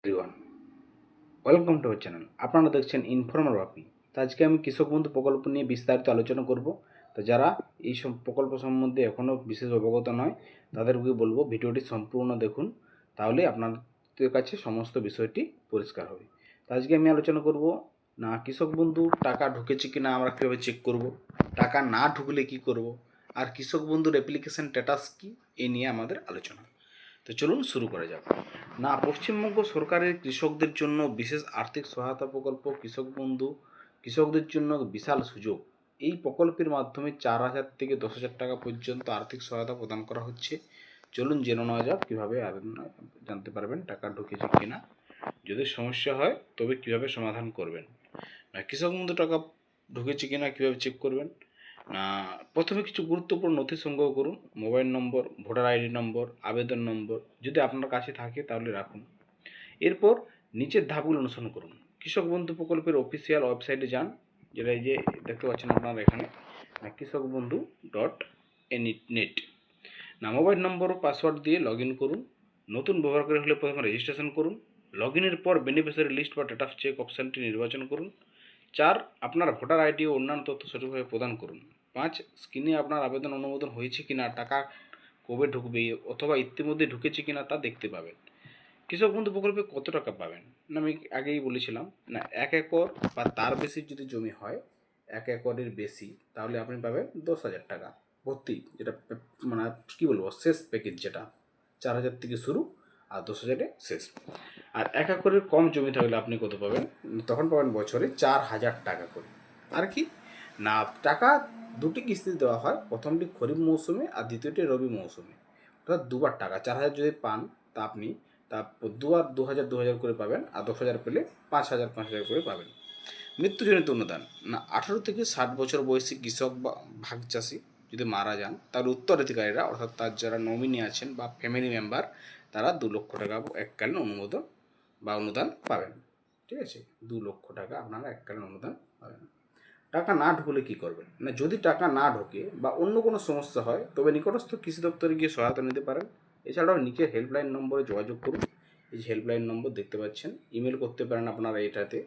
Everyone, welcome to our channel. আপনারা দেখছেন informal বাপি। তো আজকে আমি কৃষক বন্ধু প্রকল্প নিয়ে বিস্তারিত আলোচনা করব। তো যারা এই সব প্রকল্প সম্বন্ধে এখনও বিশেষ অবগত নয় তাদেরকে বলবো ভিডিওটি সম্পূর্ণ দেখুন, তাহলে আপনাদের কাছে সমস্ত বিষয়টি পরিষ্কার হবে। তো আজকে আমি আলোচনা করব না কৃষক বন্ধু টাকা ঢুকেছে কিনা আমরা কীভাবে চেক করব, টাকা না ঢুকলে কি করব, আর কৃষক বন্ধুর অ্যাপ্লিকেশন স্ট্যাটাস কি, এই নিয়ে আমাদের আলোচনা। তো চলুন শুরু করা যাক। না পশ্চিমবঙ্গ সরকারের কৃষকদের জন্য বিশেষ আর্থিক সহায়তা প্রকল্প কৃষক বন্ধু কৃষকদের জন্য বিশাল সুযোগ। এই প্রকল্পের মাধ্যমে 4,000 থেকে 10,000 টাকা পর্যন্ত আর্থিক সহায়তা প্রদান করা হচ্ছে। চলুন জেনে নেওয়া যাক কীভাবে জানতে পারবেন টাকা ঢুকেছে কিনা, যদি সমস্যা হয় তবে কীভাবে সমাধান করবেন। না কৃষক বন্ধু টাকা ঢুকেছে কিনা কীভাবে চেক করবেন। প্রথমে কিছু গুরুত্বপূর্ণ নথি সংগ্রহ করুন। মোবাইল নম্বর, ভোটার আইডি নম্বর, আবেদন নম্বর যদি আপনার কাছে থাকে তাহলে রাখুন। এরপর নিচের ধাপগুলো অনুসরণ করুন। কৃষক বন্ধু প্রকল্পের অফিসিয়াল ওয়েবসাইটে যান, যেটা এই যে দেখতে পাচ্ছেন আপনারা এখানে, কৃষক বন্ধু .net। মোবাইল নম্বর ও পাসওয়ার্ড দিয়ে লগ ইন করুন। নতুন ব্যবহারকারী হলে প্রথমে রেজিস্ট্রেশন করুন। লগ ইনের পর বেনিফিশিয়ারি লিস্ট বা স্ট্যাটাস চেক অপশানটি নির্বাচন করুন। 4, আপনার ভোটার আইডি ও অন্যান্য তথ্য সঠিকভাবে প্রদান করুন। 5, স্ক্রিনে আপনার আবেদন অনুমোদন হয়েছে কিনা, টাকা কবে ঢুকবে অথবা ইতিমধ্যে ঢুকেছে কিনা তা দেখতে পাবেন। কৃষক বন্ধু প্রকল্পে কত টাকা পাবেন, না আমি আগেই বলেছিলাম, না 1 একর বা তার বেশি যদি জমি হয়, 1 একরের বেশি, তাহলে আপনি পাবেন 10,000 টাকা ভর্তি, যেটা মানে কী বলবো শেষ প্যাকেজ, যেটা 4,000 থেকে শুরু আর 10,000-এ শেষ। আর 1 একরের কম জমি থাকলে আপনি কত পাবেন, তখন পাবেন বছরে 4,000 টাকা করে। আর কি না, টাকা দুটি কিস্তি দেওয়া হয়, প্রথমটি খরিফ মৌসুমে আর দ্বিতীয়টি রবি মৌসুমে, অর্থাৎ দুবার টাকা। 4,000 যদি পান তা আপনি দুবার 2,000 করে পাবেন, আর 10,000 পেলে 5,000 করে পাবেন। মৃত্যুজনিত অনুদান, না 18 থেকে 60 বছর বয়সী কৃষক বা ভাগ চাষি যদি মারা যান, তার উত্তরাধিকারীরা অর্থাৎ তার যারা নমিনি আছেন বা ফ্যামিলি মেম্বার, তারা 2 লক্ষ টাকা এককালীন অনুদান পাবেন। ঠিক আছে, 2 লক্ষ টাকা আপনারা এককালীন অনুদান পাবেন। টাকা না ঢুকলে কী করবেন, না যদি টাকা না ঢোকে বা অন্য কোনো সমস্যা হয় তবে নিকটস্থ কৃষি দপ্তরে গিয়ে সহায়তা নিতে পারেন। এছাড়াও নিচে হেল্পলাইন নম্বরে যোগাযোগ করুন। এই যে হেল্পলাইন নম্বর দেখতে পাচ্ছেন, ইমেল করতে পারেন আপনারা এটাতে।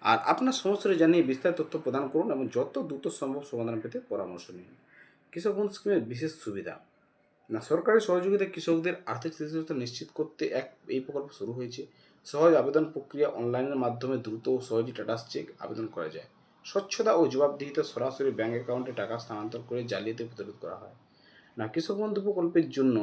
আর আপনার সমস্যাটি জানিয়ে বিস্তারিত তথ্য প্রদান করুন এবং যত দ্রুত সম্ভব সমাধান পেতে পরামর্শ নিন। কৃষক বন্ধু স্কিমের বিশেষ সুবিধা, না সরকারি সহযোগিতায় কৃষকদের আর্থিক স্থিতিশীলতা নিশ্চিত করতে এই প্রকল্প শুরু হয়েছে। সহজ আবেদন প্রক্রিয়া, অনলাইনের মাধ্যমে দ্রুত ও সহজে স্ট্যাটাস চেক আবেদন করা যায়। স্বচ্ছতা ও জবাবদিহিতা, সরাসরি ব্যাঙ্ক অ্যাকাউন্টে টাকা স্থানান্তর করে জালিয়াতি প্রতিরোধ করা হয়। না কৃষক বন্ধু প্রকল্পের জন্য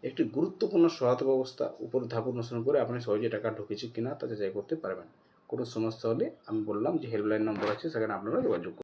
একটি গুরুত্বপূর্ণ সহায়তা ব্যবস্থা, উপরে ধাপ অনুসরণ করে আপনি সহজে টাকা ঢুকেছে কিনা তা যাচাই করতে পারবেন। কোনো সমস্যা হলে আমি বললাম যে হেল্পলাইন নম্বর আছে, সেখানে আপনারা যোগাযোগ করুন।